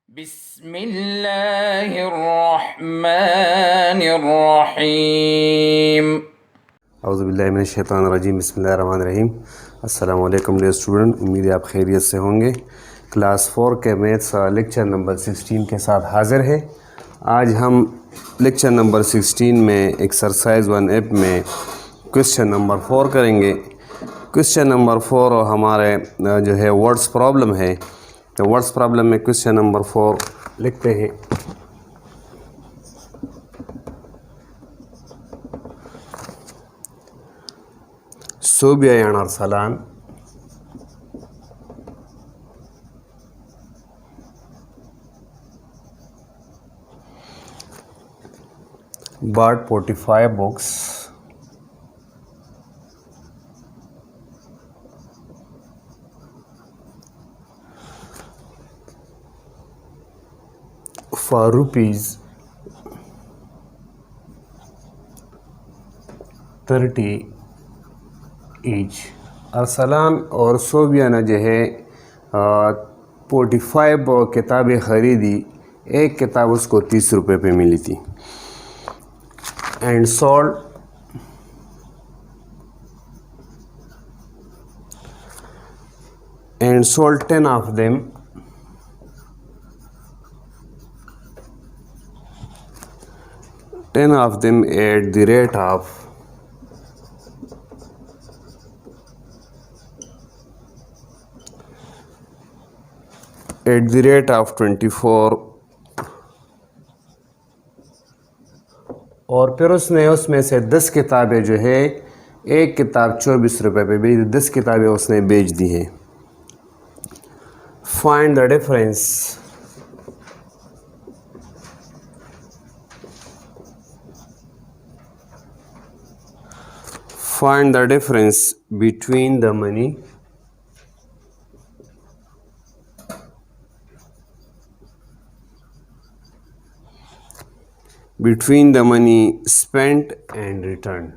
बिस्मिल्लाहिर्रहमानिर्रहीम। औज़ुबिल्लाहिमिनश्शैतानिर्रजीम बिस्मिल्लाहिर्रहमानिर्रहीम। अस्सलाम वालेकुम डियर स्टूडेंट, उम्मीद है आप खैरियत से होंगे। क्लास 4 के मैथ्स लेक्चर नंबर 16 के साथ हाज़िर है। आज हम लेक्चर नंबर 16 में एक्सरसाइज 1F में क्वेश्चन नंबर 4 करेंगे। क्वेश्चन नंबर 4 हमारे जो है वर्ड्स प्रॉब्लम है। तो वर्ड्स प्रॉब्लम में क्वेश्चन नंबर 4 लिखते हैं। सोबिया यानी Arsalan bought 45 books for rupees 30 each. Arsalan और सोबिया ने जो है 45 किताबें ख़रीदी। एक किताब उसको 30 रुपये पे मिली थी। And sold and sold 10 of them at the rate of at the rate of 24। और फिर उसने उसमें से 10 किताबें जो है, एक किताब 24 रुपये पे बेच, 10 किताबें उसने बेच दी है। Find the difference find the difference between the money spent and returned।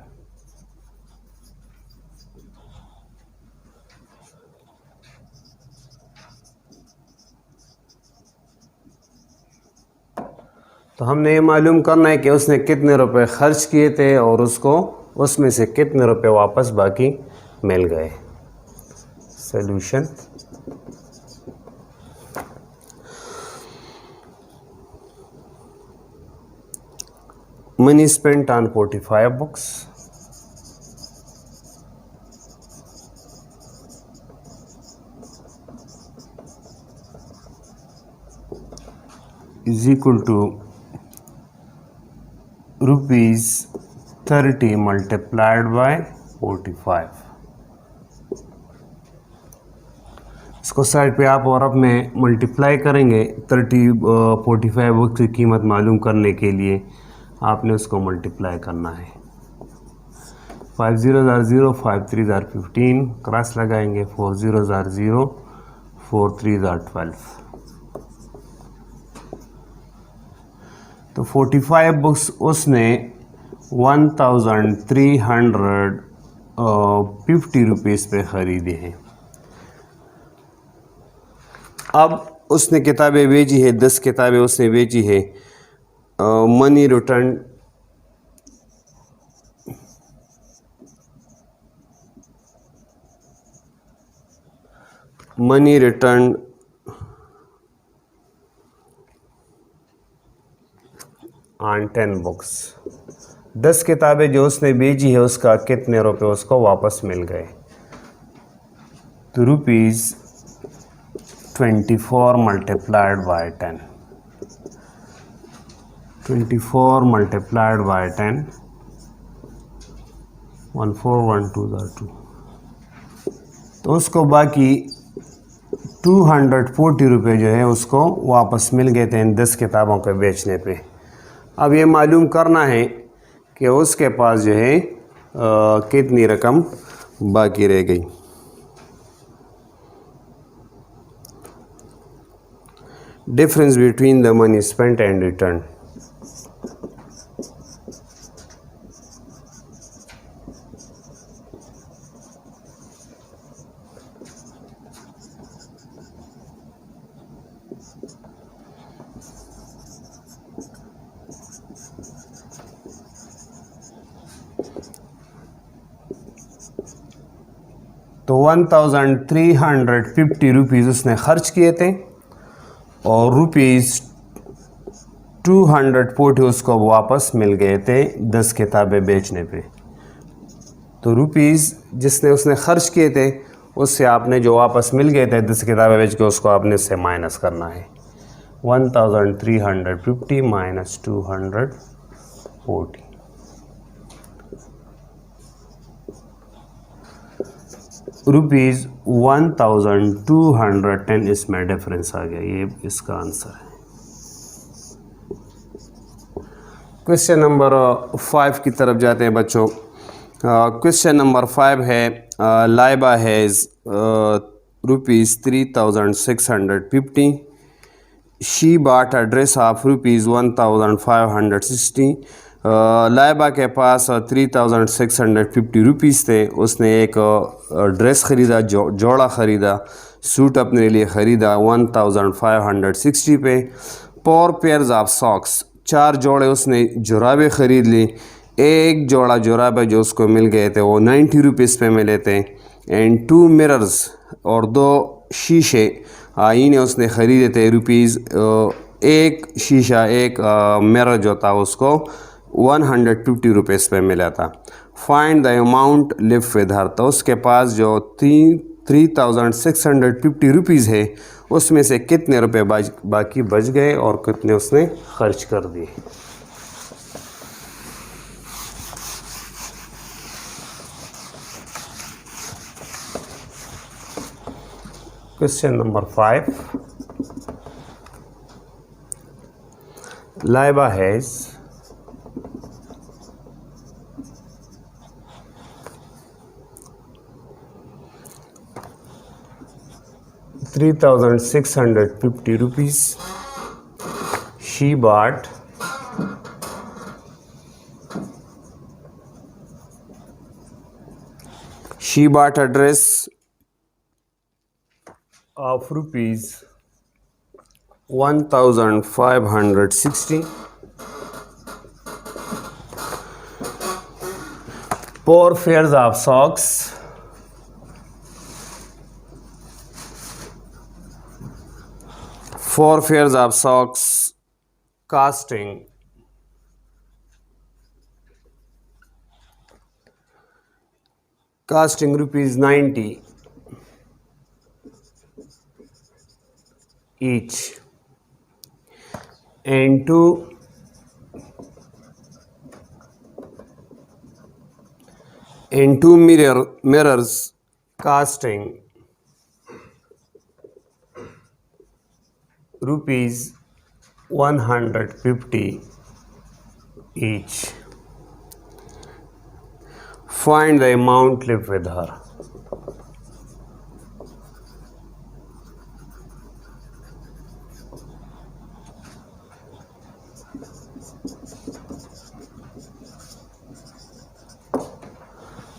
तो हमने ये मालूम करना है कि उसने कितने रुपए खर्च किए थे और उसको उसमें से कितने रुपए वापस बाकी मिल गए। Solution money spent on 45 books is equal to rupees 30 multiplied by 45। इसको साइड पे आप और अब में मल्टीप्लाई करेंगे। 45 बुक्स की कीमत मालूम करने के लिए आपने उसको मल्टीप्लाई करना है। 5 0 0, 5 3 15, क्रॉस लगाएंगे। 4 0 0, 4 3 12। तो 45 बुक्स उसने 1350 रुपीज़ पे ख़रीदे हैं। अब उसने किताबें बेची है, 10 किताबें उसने बेची है। Money return on 10 books. 10 किताबें जो उसने बेची है उसका कितने रुपए उसको वापस मिल गए। तो rupees 24 multiplied by 10, 24 multiplied by 10, 1412 तो उसको बाकी 240 रुपये जो है उसको वापस मिल गए थे इन 10 किताबों के बेचने पे। अब ये मालूम करना है कि उसके पास जो है कितनी रकम बाकी रह गई। Difference between the money spent and return. तो 1350 रुपीज़ उसने ख़र्च किए थे और रुपीज़ 240 उसको वापस मिल गए थे 10 किताबें बेचने पे। तो रुपीज़ जिसने उसने ख़र्च किए थे उससे आपने जो वापस मिल गए थे 10 किताबें बेच के उसको आपने इससे माइनस करना है। 1350 माइनस 240 रुपीज़ 1210 इसमें डिफरेंस आ गया। ये इसका आंसर है। क्वेश्चन नंबर 5 की तरफ जाते हैं बच्चों। क्वेश्चन नंबर 5 है लाइबा हैज़ रुपीज़ 3650 शी बाट अ ड्रेस ऑफ रुपीज़ 1560। लाइबा के पास 3650 रुपीज़ थे। उसने एक ड्रेस ख़रीदा, जोड़ा ख़रीदा, सूट अपने लिए ख़रीदा 1560 पे। 4 पेयर्स ऑफ सॉक्स, 4 जोड़े उसने जुराबे ख़रीद ली। एक जोड़ा जुराबे जो उसको मिल गए थे वो 90 रुपीज़ पे मिले थे। एंड 2 मिरर्स और 2 शीशे आईने उसने ख़रीदे थे रुपीज़, एक शीशा एक मिरर जो था उसको 150 रुपीज़ पे मिला था। Find the amount lift with her, तो उसके पास जो 3650 रुपीज़ है उसमें से कितने रुपए बाकी बच गए और कितने उसने खर्च कर दिए। Question number 5. Laiba has 3650 rupees. She bought a dress of rupees 1560. 4 pairs of socks, 4 pairs of socks costing rupees 90 each, and 2 mirrors costing rupees 150 each. Find the amount left with her.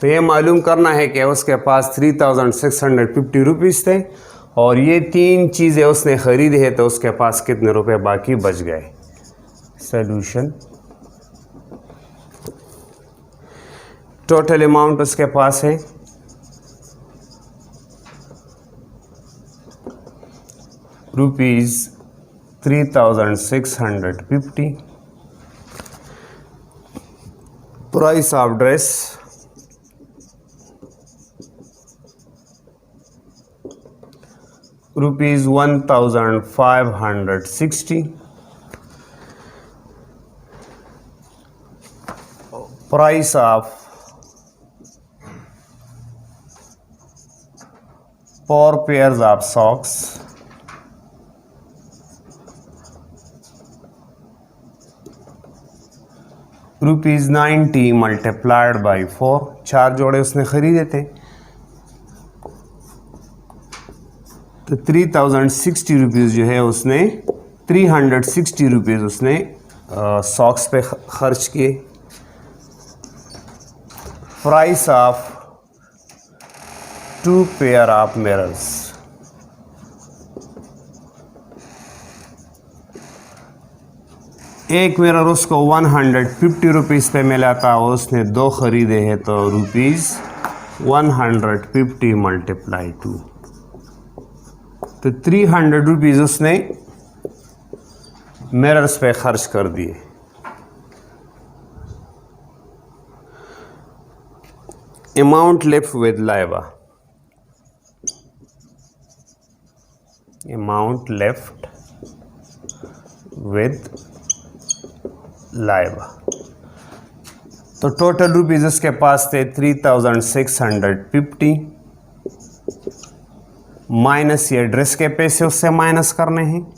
तो ये मालूम करना है कि उसके पास 3650 rupees थे और ये 3 चीज़ें उसने ख़रीदी है, तो उसके पास कितने रुपए बाकी बच गए। सॉल्यूशन, टोटल अमाउंट उसके पास है rupees 3650। Price of dress rupees 1560। Price of 4 pairs of socks rupees 90 multiplied by 4। 4 जोड़े उसने ख़रीदे थे, तो 3060 रुपीज़ जो है उसने 360 रुपीज़ उसने सॉक्स पे ख़र्च किए। Price of 2 pair of mirrors एक मिरर उसको 150 रुपीज़ पे मिला था, उसने 2 ख़रीदे हैं तो रुपीज़ 150 मल्टीप्लाई 2, तो 300 रुपीज़ उसने मिरर्स पे खर्च कर दिए। Amount left with Laiba, amount left with Laiba, तो टोटल रुपीज़ उसके पास थे 3650, माइनस ये ड्रेस के पैसे उससे माइनस करने हैं,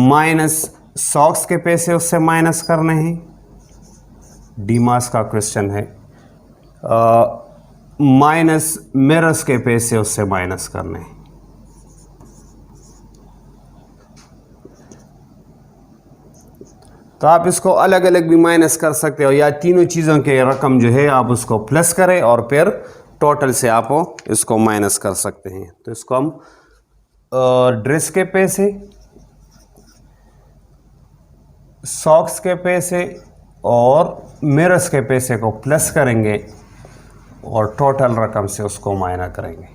माइनस सॉक्स के पैसे उससे माइनस करने हैं, डीमास का क्वेश्चन है, माइनस मिरर्स के पैसे उससे माइनस करने हैं। तो आप इसको अलग अलग भी माइनस कर सकते हो, या तीनों चीज़ों के रकम जो है आप उसको प्लस करें और फिर टोटल से आप इसको माइनस कर सकते हैं। तो इसको हम ड्रेस के पैसे, सॉक्स के पैसे और मिरर्स के पैसे को प्लस करेंगे और टोटल रकम से उसको माइनस करेंगे।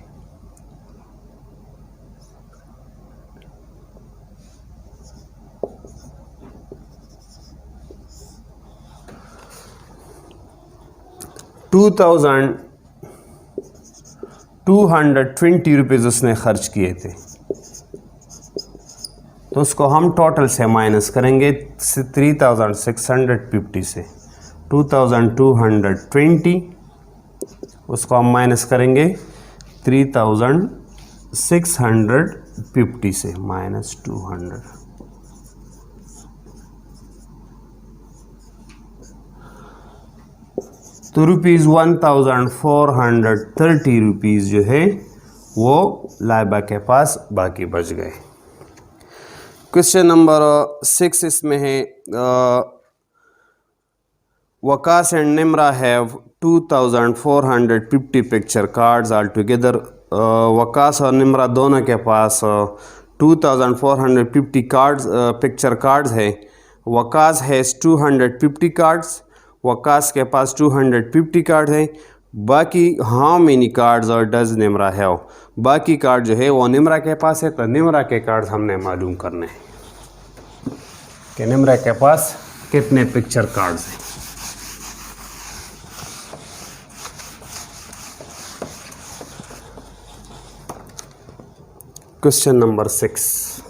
$2220 रुपीज़ उसने खर्च किए थे, तो उसको हम टोटल से माइनस करेंगे 3650 से। 2220 उसको हम माइनस करेंगे 3650 से, माइनस 200, तो ₹1430 रुपीज़ जो है वो लाइबा के पास बाकी बच गए। क्वेश्चन नंबर 6 इसमें है, Waqas and Nimra have 2450 picture cards all together. Waqas और निम्रा दोनों के पास 2450 कार्ड्स पिक्चर कार्ड्स है। वकास हैज़ 250 कार्ड्स, वकास के पास 250 कार्ड है। बाकी हाउ मेनी कार्ड्स और डज निम्रा हैव, बाकी कार्ड जो है वो निम्रा के पास है, तो निम्रा के कार्ड हमने मालूम करने हैं कि निम्रा के पास कितने पिक्चर कार्ड्स हैं। Question number 6,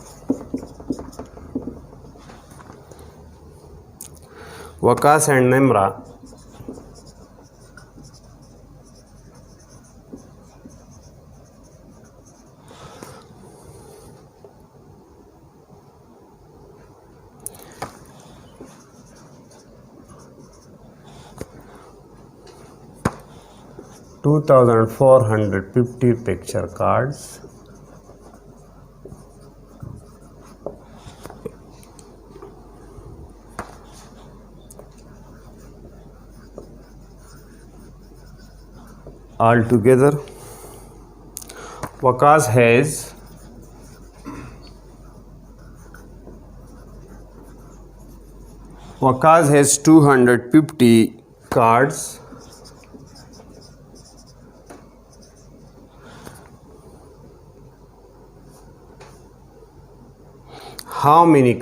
Waqas and Nimra $2450 picture cards altogether. Waqas has 250 cards. How many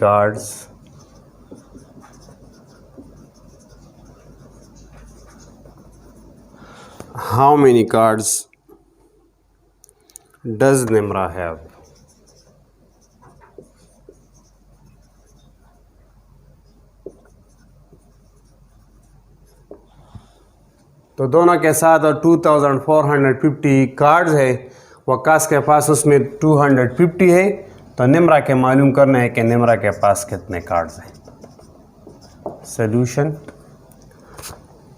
cards does Nimra have? तो दोनों के साथ 2450 कार्ड्स है, वकास के पास उसमें 250 है, तो निम्रा के मालूम करना है कि निम्रा के पास कितने कार्ड्स हैं। Solution,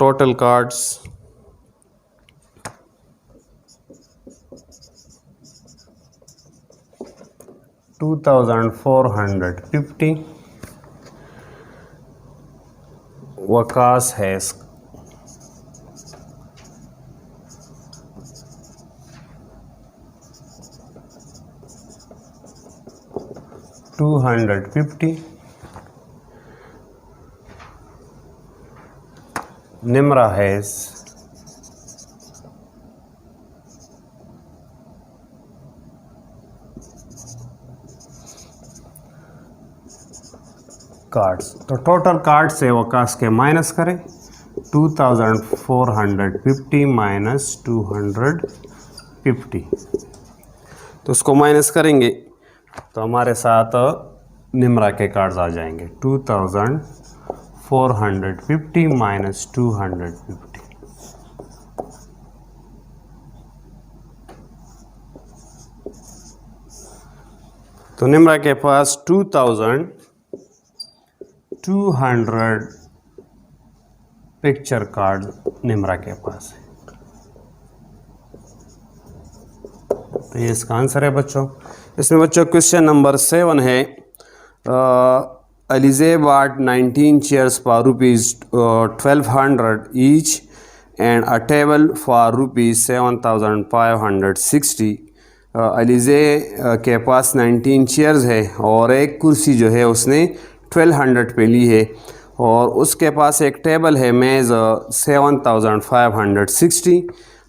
total cards 2450, Waqas has 250, Nimra has cards. तो टोटल कार्ड से वकास के माइनस करें 2450 माइनस 250, तो उसको माइनस करेंगे तो हमारे साथ निम्रा के कार्ड्स आ जाएंगे 2450 माइनस 250। तो निम्रा के पास 2200 पिक्चर कार्ड निम्रा के पास है। तो ये इसका आंसर है बच्चों। इसमें बच्चों क्वेश्चन नंबर 7 है Alizeh bought 19 chairs for rupees 1200 each and a table for rupees 7560। Alizeh के पास 19 चेयर्स है और एक कुर्सी जो है उसने 1200 पे ली है और उसके पास एक टेबल है मेज़ 7560।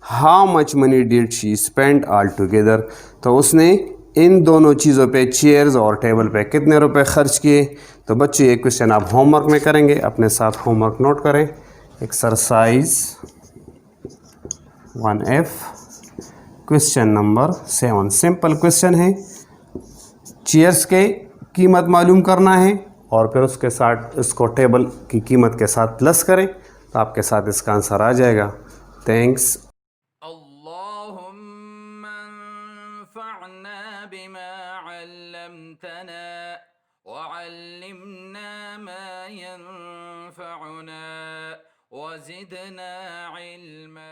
How much money did she spend all together. तो उसने इन दोनों चीज़ों पे चेयर्स और टेबल पे कितने रुपए खर्च किए। तो बच्चे ये क्वेश्चन आप होमवर्क में करेंगे, अपने साथ होमवर्क नोट करें। Exercise 1F question number 7 simple question है। चेयर्स के कीमत मालूम करना है और फिर उसके साथ इसको टेबल की कीमत के साथ प्लस करें तो आपके साथ इसका आंसर आ जाएगा। थैंक्स। अल्लाहुम्मा अंफअना बिमा अल्लमतना वअल्लिमना मा यंफअना वज़िदना इल्मा।